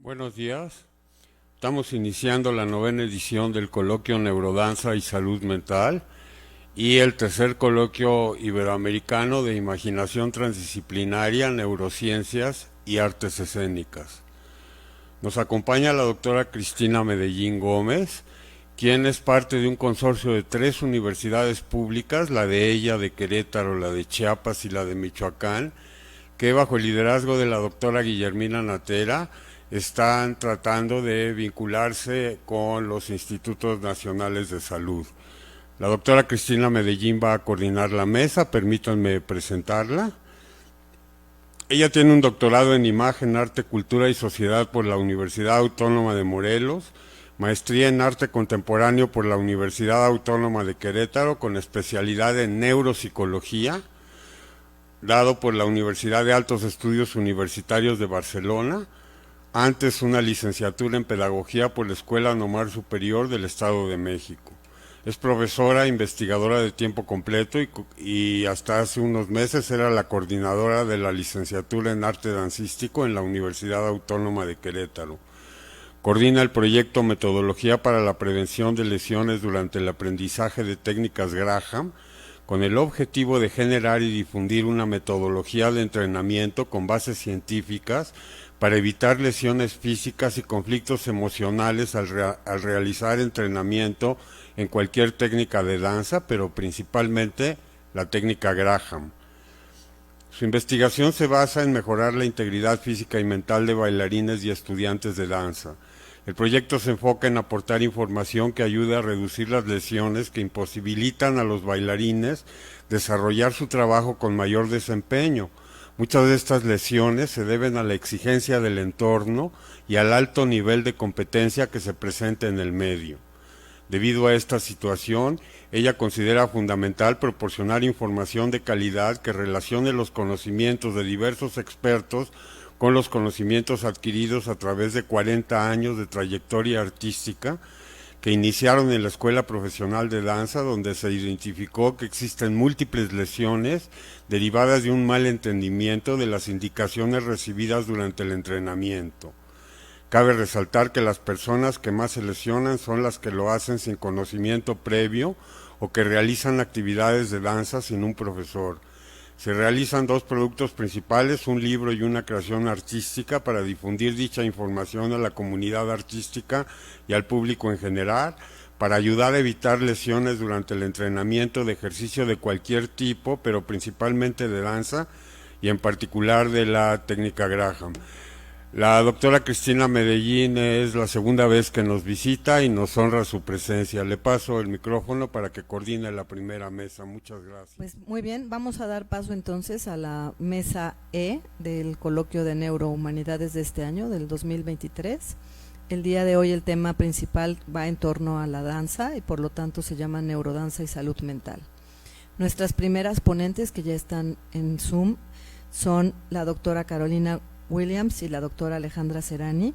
Buenos días. Estamos iniciando la 9ª edición del coloquio Neurodanza y Salud Mental y el tercer coloquio iberoamericano de imaginación transdisciplinaria, neurociencias y artes escénicas. Nos acompaña la doctora Cristina Medellín Gómez, quien es parte de un consorcio de 3 universidades públicas, la de ella, de Querétaro, la de Chiapas y la de Michoacán, que bajo el liderazgo de la doctora Guillermina Natera están tratando de vincularse con los institutos nacionales de salud. La doctora Cristina Medellín va a coordinar la mesa, permítanme presentarla. Ella tiene un doctorado en Imagen, Arte, Cultura y Sociedad por la Universidad Autónoma de Morelos, maestría en Arte Contemporáneo por la Universidad Autónoma de Querétaro con especialidad en Neuropsicología, dado por la Universidad de Altos Estudios Universitarios de Barcelona, antes una licenciatura en Pedagogía por la Escuela Normal Superior del Estado de México. Es profesora investigadora de tiempo completo y hasta hace unos meses era la coordinadora de la licenciatura en Arte Dancístico en la Universidad Autónoma de Querétaro. Coordina el proyecto Metodología para la Prevención de Lesiones durante el aprendizaje de técnicas Graham, con el objetivo de generar y difundir una metodología de entrenamiento con bases científicas para evitar lesiones físicas y conflictos emocionales al realizar entrenamiento en cualquier técnica de danza, pero principalmente la técnica Graham. Su investigación se basa en mejorar la integridad física y mental de bailarines y estudiantes de danza. El proyecto se enfoca en aportar información que ayude a reducir las lesiones que imposibilitan a los bailarines desarrollar su trabajo con mayor desempeño. Muchas de estas lesiones se deben a la exigencia del entorno y al alto nivel de competencia que se presenta en el medio. Debido a esta situación, ella considera fundamental proporcionar información de calidad que relacione los conocimientos de diversos expertos con los conocimientos adquiridos a través de 40 años de trayectoria artística que iniciaron en la Escuela Profesional de Danza, donde se identificó que existen múltiples lesiones derivadas de un mal entendimiento de las indicaciones recibidas durante el entrenamiento. Cabe resaltar que las personas que más se lesionan son las que lo hacen sin conocimiento previo o que realizan actividades de danza sin un profesor. Se realizan 2 productos principales, un libro y una creación artística para difundir dicha información a la comunidad artística y al público en general, para ayudar a evitar lesiones durante el entrenamiento de ejercicio de cualquier tipo, pero principalmente de danza y en particular de la técnica Graham. La doctora Cristina Medellín es la segunda vez que nos visita y nos honra su presencia. Le paso el micrófono para que coordine la primera mesa. Muchas gracias. Pues muy bien, vamos a dar paso entonces a la mesa E del coloquio de neurohumanidades de este año, del 2023. El día de hoy el tema principal va en torno a la danza y por lo tanto se llama Neurodanza y Salud Mental. Nuestras primeras ponentes que ya están en Zoom son la doctora Carolina Williams y la doctora Alejandra Seriani,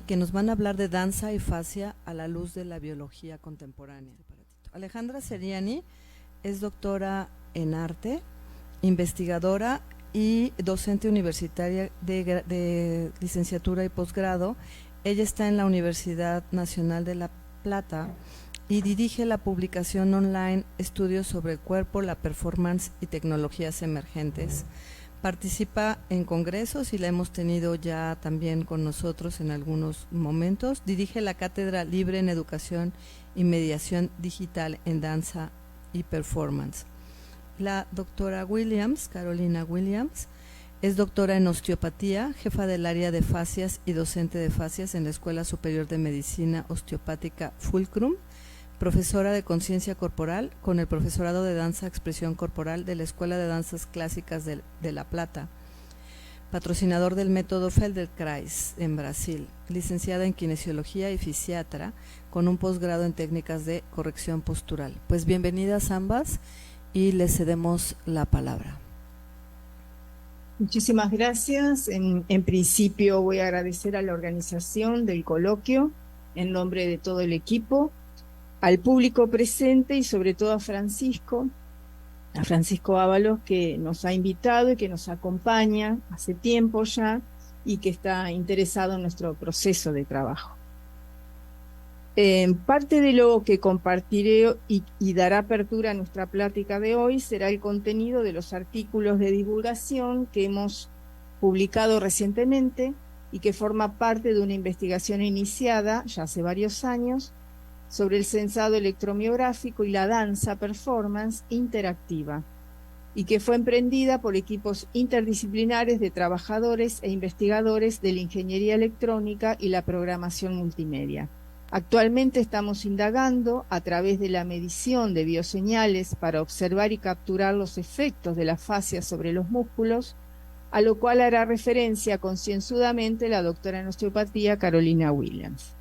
que nos van a hablar de danza y fascia a la luz de la biología contemporánea. Alejandra Seriani es doctora en arte, investigadora y docente universitaria de licenciatura y posgrado. Ella está en la Universidad Nacional de La Plata y dirige la publicación online Estudios sobre el cuerpo, la performance y tecnologías emergentes. Participa en congresos y la hemos tenido ya también con nosotros en algunos momentos. Dirige la Cátedra Libre en Educación y Mediación Digital en Danza y Performance. La doctora Williams, Carolina Williams, es doctora en osteopatía, jefa del área de fascias y docente de fascias en la Escuela Superior de Medicina Osteopática Fulcrum, profesora de conciencia corporal con el profesorado de danza expresión corporal de la Escuela de Danzas Clásicas de La Plata, patrocinador del método Feldenkrais en Brasil, licenciada en kinesiología y fisiatra con un posgrado en técnicas de corrección postural. Pues bienvenidas ambas y les cedemos la palabra. Muchísimas gracias. En principio voy a agradecer a la organización del coloquio en nombre de todo el equipo, al público presente y sobre todo a Francisco Ábalos, que nos ha invitado y que nos acompaña hace tiempo ya y que está interesado en nuestro proceso de trabajo. Parte de lo que compartiré y dará apertura a nuestra plática de hoy será el contenido de los artículos de divulgación que hemos publicado recientemente y que forma parte de una investigación iniciada ya hace varios años sobre el sensado electromiográfico y la danza performance interactiva, y que fue emprendida por equipos interdisciplinares de trabajadores e investigadores de la ingeniería electrónica y la programación multimedia. Actualmente estamos indagando a través de la medición de bioseñales para observar y capturar los efectos de la fascia sobre los músculos, a lo cual hará referencia concienzudamente la doctora en osteopatía Carolina Williams.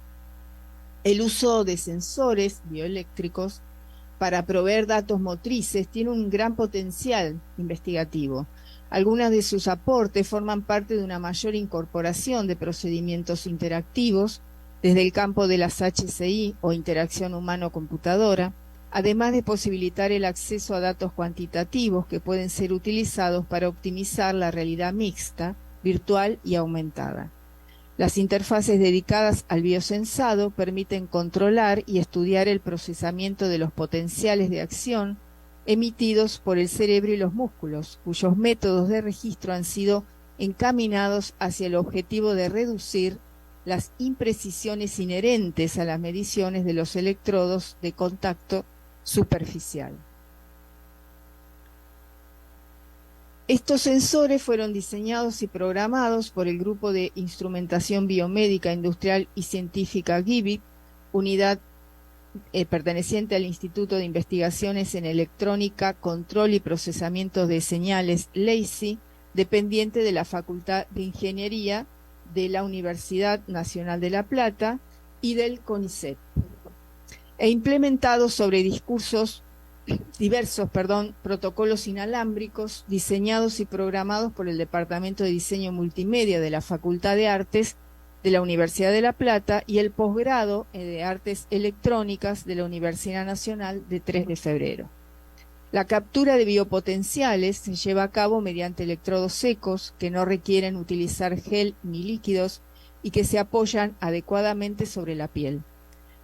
El uso de sensores bioeléctricos para proveer datos motrices tiene un gran potencial investigativo. Algunos de sus aportes forman parte de una mayor incorporación de procedimientos interactivos desde el campo de las HCI o interacción humano-computadora, además de posibilitar el acceso a datos cuantitativos que pueden ser utilizados para optimizar la realidad mixta, virtual y aumentada. Las interfaces dedicadas al biosensado permiten controlar y estudiar el procesamiento de los potenciales de acción emitidos por el cerebro y los músculos, cuyos métodos de registro han sido encaminados hacia el objetivo de reducir las imprecisiones inherentes a las mediciones de los electrodos de contacto superficial. Estos sensores fueron diseñados y programados por el Grupo de Instrumentación Biomédica, Industrial y Científica GIBIC, unidad perteneciente al Instituto de Investigaciones en Electrónica, Control y Procesamiento de Señales, LACI, dependiente de la Facultad de Ingeniería de la Universidad Nacional de La Plata y del CONICET, e implementados sobre diversos protocolos inalámbricos diseñados y programados por el Departamento de Diseño Multimedia de la Facultad de Artes de la Universidad de La Plata y el posgrado de Artes Electrónicas de la Universidad Nacional de 3 de Febrero. La captura de biopotenciales se lleva a cabo mediante electrodos secos que no requieren utilizar gel ni líquidos y que se apoyan adecuadamente sobre la piel.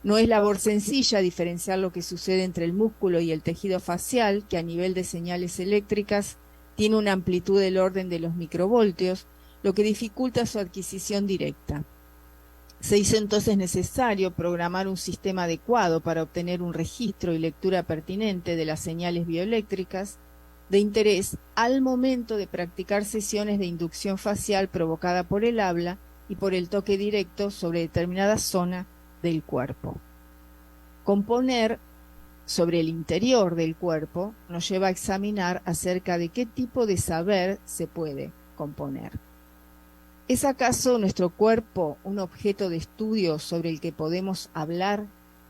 No es labor sencilla diferenciar lo que sucede entre el músculo y el tejido facial, que a nivel de señales eléctricas tiene una amplitud del orden de los microvoltios, lo que dificulta su adquisición directa. Se hizo entonces necesario programar un sistema adecuado para obtener un registro y lectura pertinente de las señales bioeléctricas de interés al momento de practicar sesiones de inducción facial provocada por el habla y por el toque directo sobre determinada zona del cuerpo. Componer sobre el interior del cuerpo nos lleva a examinar acerca de qué tipo de saber se puede componer. ¿Es acaso nuestro cuerpo un objeto de estudio sobre el que podemos hablar,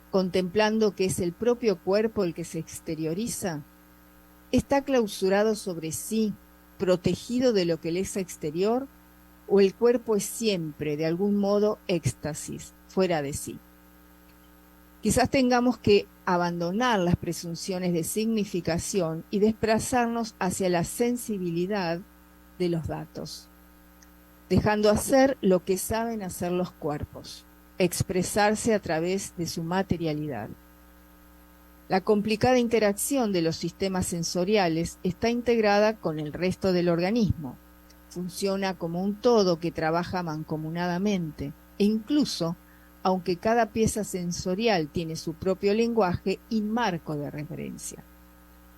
contemplando que es el propio cuerpo el que se exterioriza? ¿Está clausurado sobre sí, protegido de lo que le es exterior? ¿O el cuerpo es siempre, de algún modo, éxtasis, fuera de sí? Quizás tengamos que abandonar las presunciones de significación y desplazarnos hacia la sensibilidad de los datos, dejando hacer lo que saben hacer los cuerpos, expresarse a través de su materialidad. La complicada interacción de los sistemas sensoriales está integrada con el resto del organismo, funciona como un todo que trabaja mancomunadamente, e incluso, aunque cada pieza sensorial tiene su propio lenguaje y marco de referencia.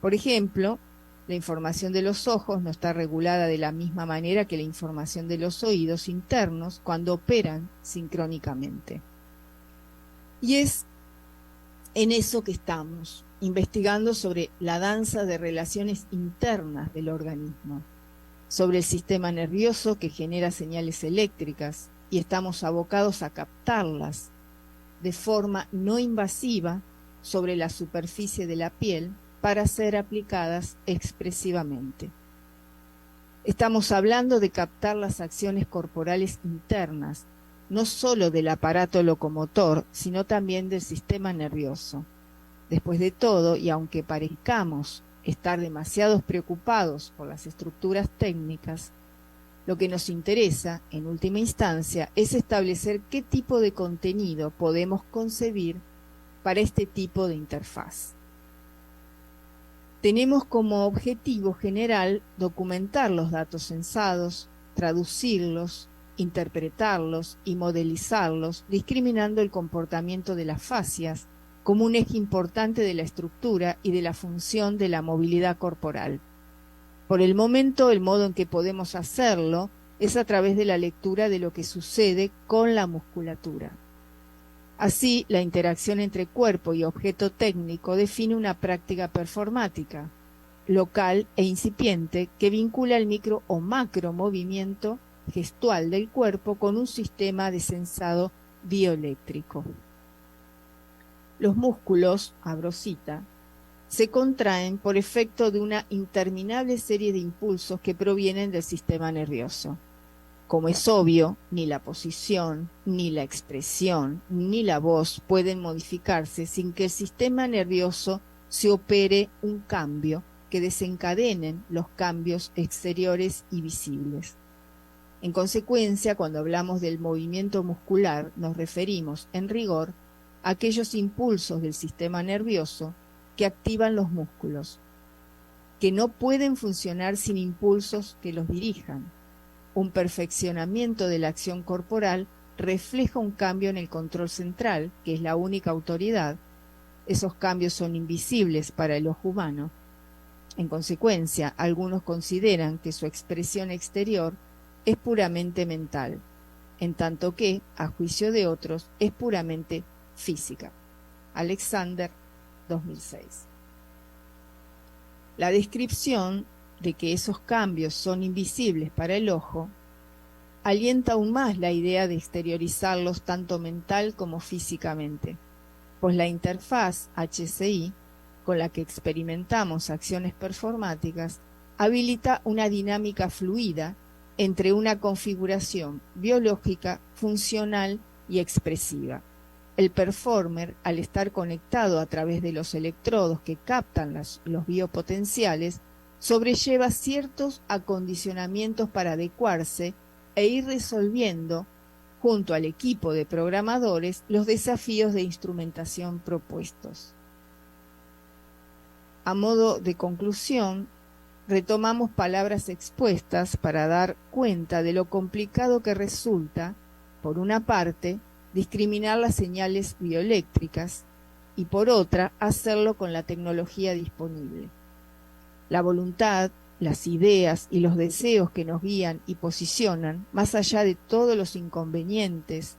Por ejemplo, la información de los ojos no está regulada de la misma manera que la información de los oídos internos cuando operan sincrónicamente. Y es en eso que estamos, investigando sobre la danza de relaciones internas del organismo, sobre el sistema nervioso que genera señales eléctricas, y estamos abocados a captarlas de forma no invasiva sobre la superficie de la piel para ser aplicadas expresivamente. Estamos hablando de captar las acciones corporales internas, no solo del aparato locomotor, sino también del sistema nervioso. Después de todo, y aunque parezcamos estar demasiado preocupados por las estructuras técnicas, Lo que nos interesa, en última instancia, es establecer qué tipo de contenido podemos concebir para este tipo de interfaz. Tenemos como objetivo general documentar los datos censados, traducirlos, interpretarlos y modelizarlos, discriminando el comportamiento de las fascias como un eje importante de la estructura y de la función de la movilidad corporal. Por el momento, el modo en que podemos hacerlo es a través de la lectura de lo que sucede con la musculatura. Así, la interacción entre cuerpo y objeto técnico define una práctica performática, local e incipiente, que vincula el micro o macro movimiento gestual del cuerpo con un sistema de sensado bioeléctrico. Los músculos, abro cita, se contraen por efecto de una interminable serie de impulsos que provienen del sistema nervioso. Como es obvio, ni la posición, ni la expresión, ni la voz pueden modificarse sin que el sistema nervioso se opere un cambio que desencadenen los cambios exteriores y visibles. En consecuencia, cuando hablamos del movimiento muscular, nos referimos, en rigor, a aquellos impulsos del sistema nervioso que activan los músculos, que no pueden funcionar sin impulsos que los dirijan. Un perfeccionamiento de la acción corporal refleja un cambio en el control central, que es la única autoridad. Esos cambios son invisibles para el ojo humano. En consecuencia, algunos consideran que su expresión exterior es puramente mental, en tanto que, a juicio de otros, es puramente física. Alexander, 2006. La descripción de que esos cambios son invisibles para el ojo alienta aún más la idea de exteriorizarlos tanto mental como físicamente, pues la interfaz HCI con la que experimentamos acciones performáticas habilita una dinámica fluida entre una configuración biológica, funcional y expresiva. El performer, al estar conectado a través de los electrodos que captan los biopotenciales, sobrelleva ciertos acondicionamientos para adecuarse e ir resolviendo, junto al equipo de programadores, los desafíos de instrumentación propuestos. A modo de conclusión, retomamos palabras expuestas para dar cuenta de lo complicado que resulta, por una parte, discriminar las señales bioeléctricas y por otra, hacerlo con la tecnología disponible. La voluntad, las ideas y los deseos que nos guían y posicionan, más allá de todos los inconvenientes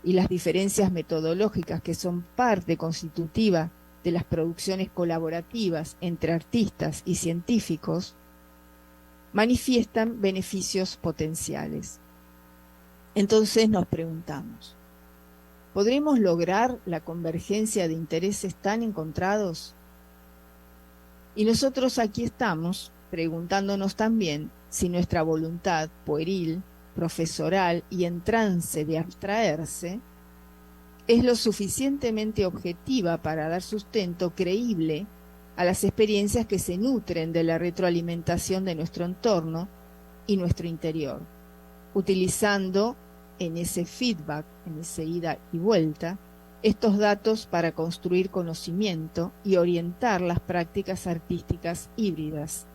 y las diferencias metodológicas que son parte constitutiva de las producciones colaborativas entre artistas y científicos, manifiestan beneficios potenciales. Entonces nos preguntamos, ¿podremos lograr la convergencia de intereses tan encontrados? Y nosotros aquí estamos preguntándonos también si nuestra voluntad pueril, profesoral y en trance de abstraerse es lo suficientemente objetiva para dar sustento creíble a las experiencias que se nutren de la retroalimentación de nuestro entorno y nuestro interior, utilizando en ese feedback, en ese ida y vuelta, estos datos para construir conocimiento y orientar las prácticas artísticas híbridas.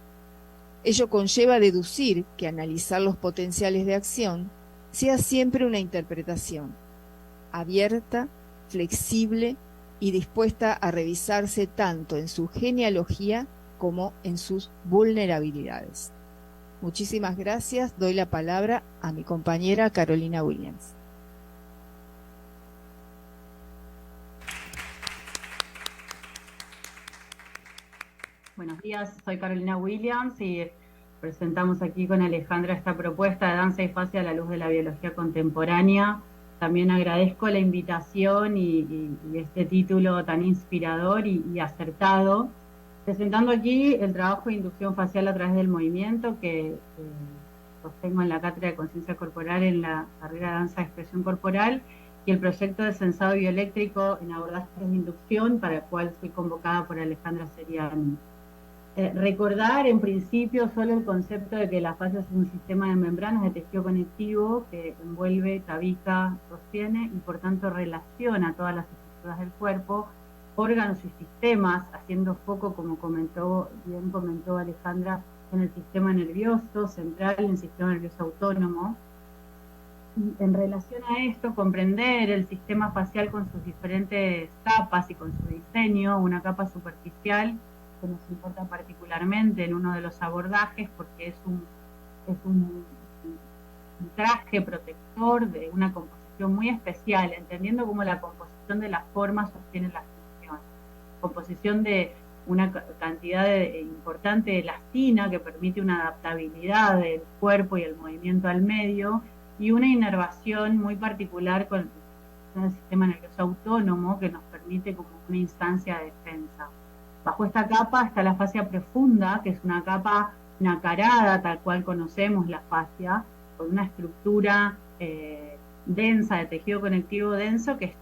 Ello conlleva deducir que analizar los potenciales de acción sea siempre una interpretación abierta, flexible y dispuesta a revisarse tanto en su genealogía como en sus vulnerabilidades. Muchísimas gracias. Doy la palabra a mi compañera Carolina Williams. Buenos días, soy Carolina Williams y presentamos aquí con Alejandra esta propuesta de danza y fascia a la luz de la biología contemporánea. También agradezco la invitación y este título tan inspirador y acertado, presentando aquí el trabajo de inducción facial a través del movimiento que sostengo en la Cátedra de Conciencia Corporal en la carrera de Danza de Expresión Corporal y el proyecto de sensado bioeléctrico en abordajes de inducción para el cual fui convocada por Alejandra Seriani. Recordar en principio solo el concepto de que la fascia es un sistema de membranas de tejido conectivo que envuelve, tabica, sostiene y por tanto relaciona todas las estructuras del cuerpo, órganos y sistemas, haciendo foco, como bien comentó Alejandra, en el sistema nervioso central, en el sistema nervioso autónomo. Y en relación a esto, comprender el sistema facial con sus diferentes capas y con su diseño, una capa superficial que nos importa particularmente en uno de los abordajes porque es un traje protector de una composición muy especial, entendiendo cómo la composición de las formas sostiene las funciones. Composición de una cantidad importante de elastina que permite una adaptabilidad del cuerpo y el movimiento al medio, y una inervación muy particular con el sistema nervioso autónomo que nos permite como una instancia de defensa. Bajo esta capa está la fascia profunda, que es una capa nacarada, tal cual conocemos la fascia, con una estructura densa, de tejido conectivo denso, que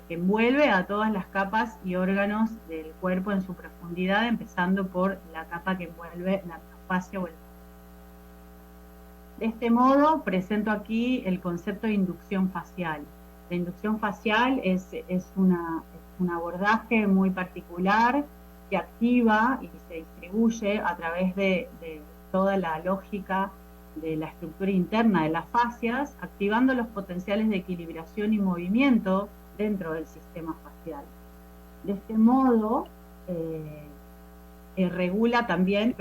envuelve a todas las capas y órganos del cuerpo en su profundidad, empezando por la capa que envuelve la fascia o el. De este modo, presento aquí el concepto de inducción facial. La inducción facial es un abordaje muy particular que activa y se distribuye a través de toda la lógica de la estructura interna de las fascias, activando los potenciales de equilibración y movimiento dentro del sistema facial. De este modo, regula también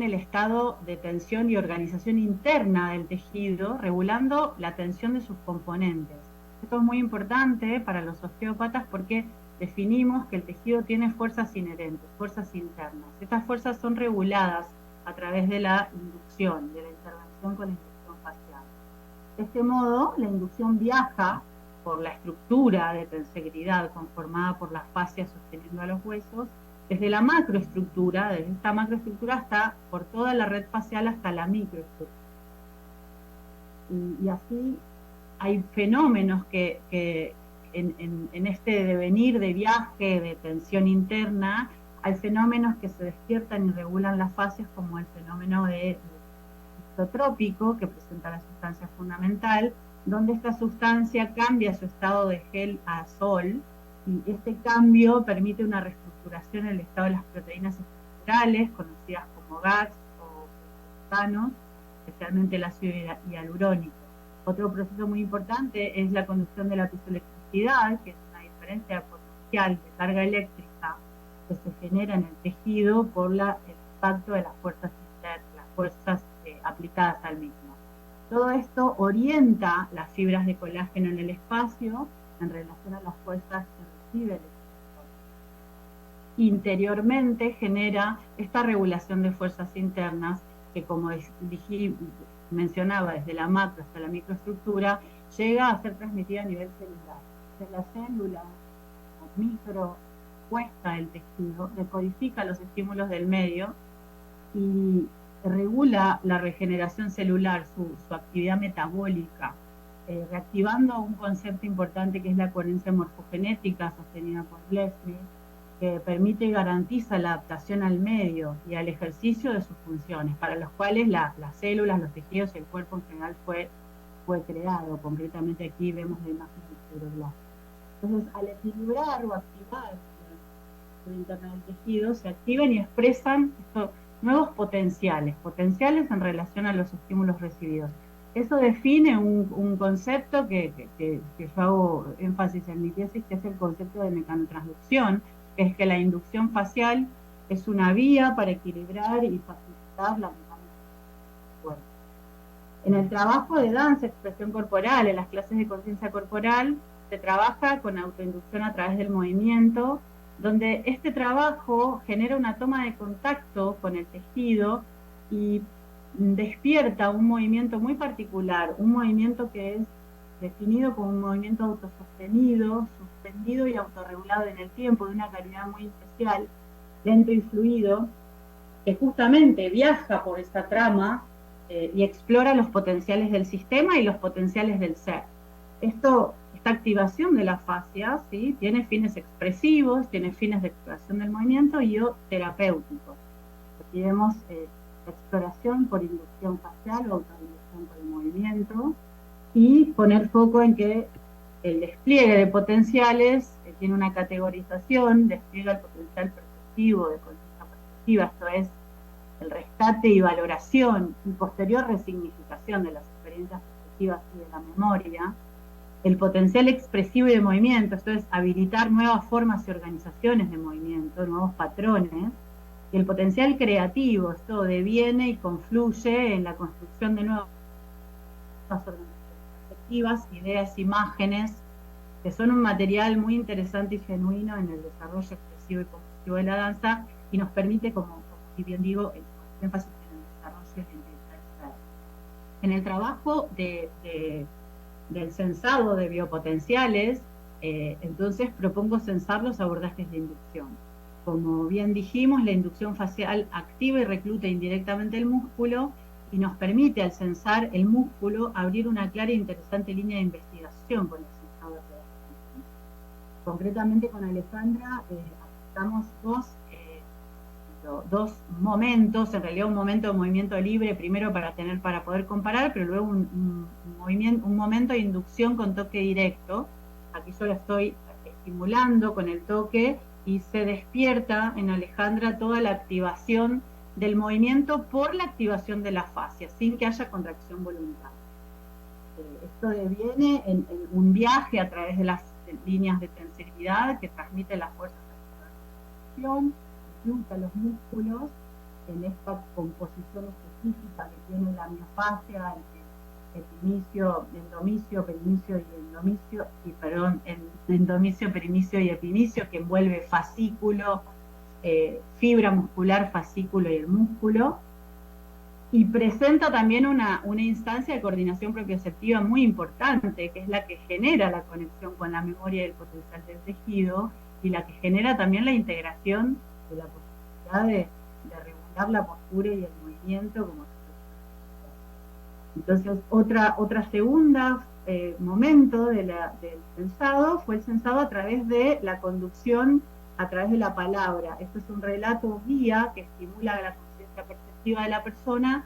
el estado de tensión y organización interna del tejido, regulando la tensión de sus componentes. Esto es muy importante para los osteópatas porque definimos que el tejido tiene fuerzas inherentes, fuerzas internas. Estas fuerzas son reguladas a través de la inducción, de la intervención con la inducción facial. De este modo, la inducción viaja por la estructura de tensegridad conformada por las fascias sosteniendo a los huesos, desde la macroestructura, desde esta macroestructura hasta por toda la red facial hasta la microestructura. Y así hay fenómenos que en este devenir de viaje, de tensión interna, hay fenómenos que se despiertan y regulan las fascias, como el fenómeno de isotrópico, que presenta la sustancia fundamental, donde esta sustancia cambia su estado de gel a sol, y este cambio permite una reestructuración en el estado de las proteínas estructurales, conocidas como GAGs o glucanos, especialmente el ácido hialurónico. Otro proceso muy importante es la conducción de la piezoelectricidad, que es una diferencia potencial de carga eléctrica que se genera en el tejido por el impacto de las fuerzas aplicadas al mismo. Todo esto orienta las fibras de colágeno en el espacio en relación a las fuerzas que recibe el exterior. Interiormente genera esta regulación de fuerzas internas que, como mencionaba, desde la macro hasta la microestructura, llega a ser transmitida a nivel celular. Desde la célula micropuesta del tejido, decodifica los estímulos del medio y regula la regeneración celular, su actividad metabólica, reactivando un concepto importante que es la coherencia morfogenética sostenida por Gillespie, que permite y garantiza la adaptación al medio y al ejercicio de sus funciones, para los cuales las células, los tejidos y el cuerpo en general fue creado. Concretamente aquí vemos la imagen del fibroblasto. Entonces, al equilibrar o activar la interna del tejido, se activan y expresan estos nuevos potenciales en relación a los estímulos recibidos. Eso define un concepto que yo hago énfasis en mi tesis, que es el concepto de mecanotransducción, que es que la inducción facial es una vía para equilibrar y facilitar la mecánica del cuerpo. En el trabajo de danza, expresión corporal, en las clases de conciencia corporal, se trabaja con autoinducción a través del movimiento, donde este trabajo genera una toma de contacto con el tejido y despierta un movimiento muy particular, un movimiento que es definido como un movimiento autosostenido, suspendido y autorregulado en el tiempo, de una calidad muy especial, lento y fluido, que justamente viaja por esta trama y explora los potenciales del sistema y los potenciales del ser. Esto esta activación de la fascia, ¿sí?, tiene fines expresivos, tiene fines de exploración del movimiento y o terapéuticos. Aquí vemos exploración por inducción facial o autoinducción por el movimiento, y poner foco en que el despliegue de potenciales tiene una categorización, despliega el potencial perceptivo de conciencia perceptiva, esto es, el rescate y valoración y posterior resignificación de las experiencias perceptivas y de la memoria, el potencial expresivo y de movimiento, esto es, habilitar nuevas formas y organizaciones de movimiento, nuevos patrones, y el potencial creativo, esto deviene y confluye en la construcción de nuevas organizaciones perspectivas, ideas, imágenes, que son un material muy interesante y genuino en el desarrollo expresivo y cognitivo de la danza, y nos permite, como bien digo, el énfasis en el desarrollo y la integridad. En el trabajo del censado de biopotenciales, entonces propongo censar los abordajes de inducción. Como bien dijimos, la inducción facial activa y recluta indirectamente el músculo y nos permite, al censar el músculo, abrir una clara e interesante línea de investigación con el censado de biopotenciales. Concretamente con Alejandra aplicamos dos momentos, en realidad un momento de movimiento libre, primero para poder comparar, pero luego un momento de inducción con toque directo. Aquí yo la estoy estimulando con el toque y se despierta en Alejandra toda la activación del movimiento por la activación de la fascia, sin que haya contracción voluntaria. Esto deviene en un viaje a través de las líneas de tensibilidad que transmite las fuerzas de la acción, recluta los músculos en esta composición específica que tiene la miofascia, endomicio, perinecio y endomicio, perinecio y epinicio, que envuelve fascículo, fibra muscular, fascículo y el músculo, y presenta también una instancia de coordinación propioceptiva muy importante, que es la que genera la conexión con la memoria y el potencial del tejido, y la que genera también la integración de la posibilidad de regular la postura y el movimiento como. Entonces, otra segunda momento del censado fue el censado a través de la conducción, a través de la palabra. Esto es un relato guía que estimula la conciencia perceptiva de la persona,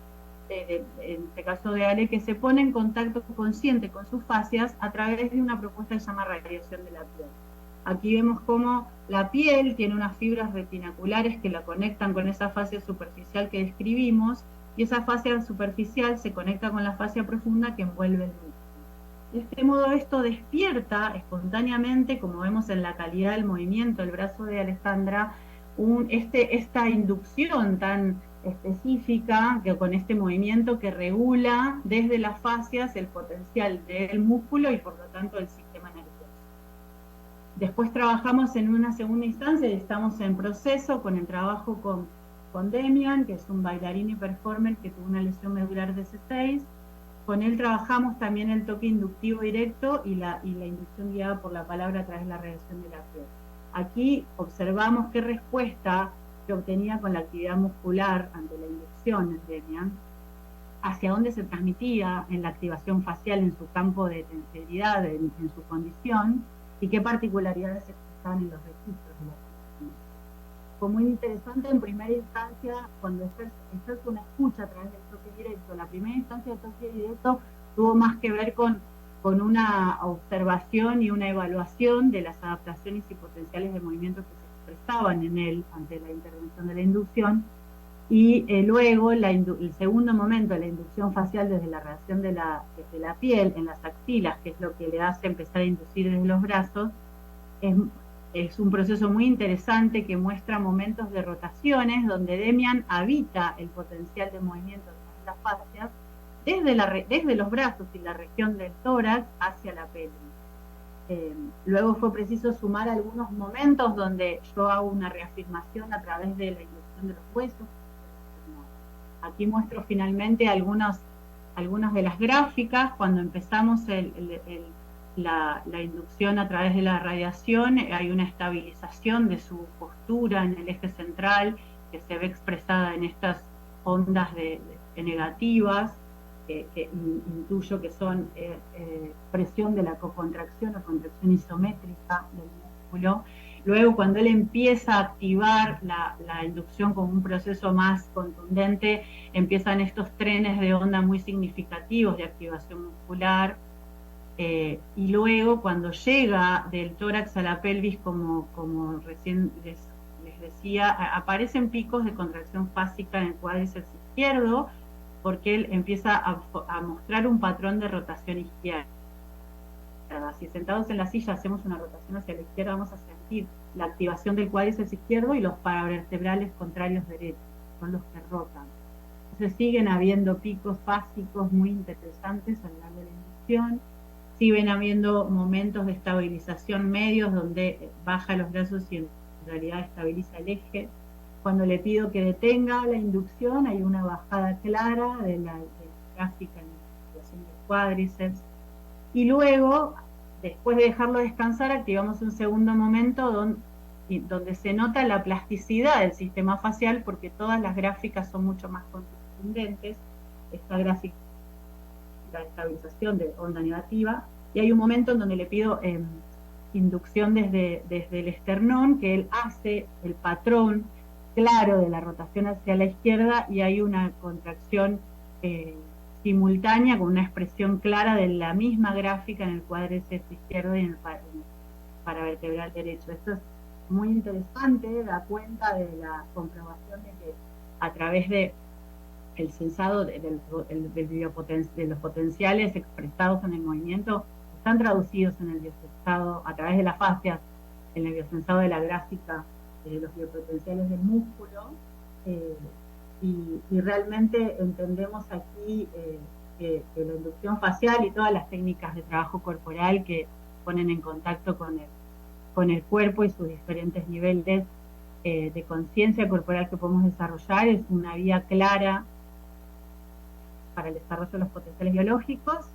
en este caso de Ale, que se pone en contacto consciente con sus fascias a través de una propuesta que se llama radiación de la piel. Aquí vemos cómo la piel tiene unas fibras retinaculares que la conectan con esa fascia superficial que describimos, y esa fascia superficial se conecta con la fascia profunda que envuelve el músculo. De este modo, esto despierta espontáneamente, como vemos en la calidad del movimiento del brazo de Alejandra, esta inducción tan específica, que con este movimiento que regula desde las fascias el potencial del músculo y por lo tanto el sistema nervioso. Después trabajamos en una segunda instancia y estamos en proceso con el trabajo con Demian, que es un bailarín y performer que tuvo una lesión medular de C6. Con él trabajamos también el toque inductivo directo y la inducción guiada por la palabra a través de la radiación de la piel. Aquí observamos qué respuesta se obtenía con la actividad muscular ante la inducción en Demian, hacia dónde se transmitía en la activación facial en su campo de tensibilidad, en su condición, y qué particularidades se expresaban en los registros de la activación. Fue muy interesante en primera instancia, cuando ejerce una escucha a través del toque directo. La primera instancia del toque directo tuvo más que ver con una observación y una evaluación de las adaptaciones y potenciales de movimiento que se expresaban en él ante la intervención de la inducción, y luego el segundo momento, la inducción facial desde la radiación desde la piel en las axilas, que es lo que le hace empezar a inducir desde los brazos, es un proceso muy interesante que muestra momentos de rotaciones donde Demian habita el potencial de movimiento de las fascias desde los brazos y la región del tórax hacia la pelvis. Luego fue preciso sumar algunos momentos donde yo hago una reafirmación a través de la inducción de los huesos. Aquí muestro finalmente algunas de las gráficas. Cuando empezamos la inducción a través de la radiación, hay una estabilización de su postura en el eje central que se ve expresada en estas ondas negativas. que intuyo que son presión de la cocontracción o contracción isométrica del músculo. Luego, cuando él empieza a activar la inducción como un proceso más contundente, empiezan estos trenes de onda muy significativos de activación muscular. Y luego, cuando llega del tórax a la pelvis, como recién les decía, aparecen picos de contracción fásica en el cuádriceps izquierdo, porque él empieza a mostrar un patrón de rotación izquierda. Si sentados en la silla hacemos una rotación hacia la izquierda, vamos a sentir la activación del cuádriceps izquierdo y los paravertebrales contrarios derechos, son los que rotan. Entonces siguen habiendo picos fásicos muy interesantes a lo largo de la inducción, siguen habiendo momentos de estabilización medios donde baja los brazos y en realidad estabiliza el eje. Cuando le pido que detenga la inducción, hay una bajada clara de la gráfica en la situación del cuádriceps. Y luego, después de dejarlo descansar, activamos un segundo momento donde se nota la plasticidad del sistema facial, porque todas las gráficas son mucho más contundentes. Esta gráfica de estabilización de onda negativa, y hay un momento en donde le pido inducción desde el esternón, que él hace el patrón claro de la rotación hacia la izquierda, y hay una contracción simultánea con una expresión clara de la misma gráfica en el cuádriceps izquierdo y en el paravertebral derecho. Esto es muy interesante, da cuenta de la comprobación de que a través de el sensado de los potenciales expresados en el movimiento están traducidos en el biosensado a través de las fascias, en el biosensado de la gráfica de los biopotenciales del músculo, y realmente entendemos aquí que la inducción facial y todas las técnicas de trabajo corporal que ponen en contacto con el cuerpo y sus diferentes niveles de conciencia corporal que podemos desarrollar es una vía clara para el desarrollo de los potenciales biológicos,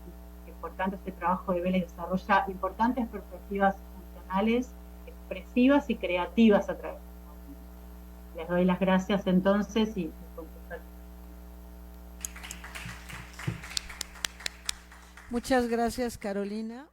y que por tanto este trabajo de Vélez desarrolla importantes perspectivas funcionales, expresivas y creativas a través de esto. Les doy las gracias entonces y Muchas gracias, Carolina.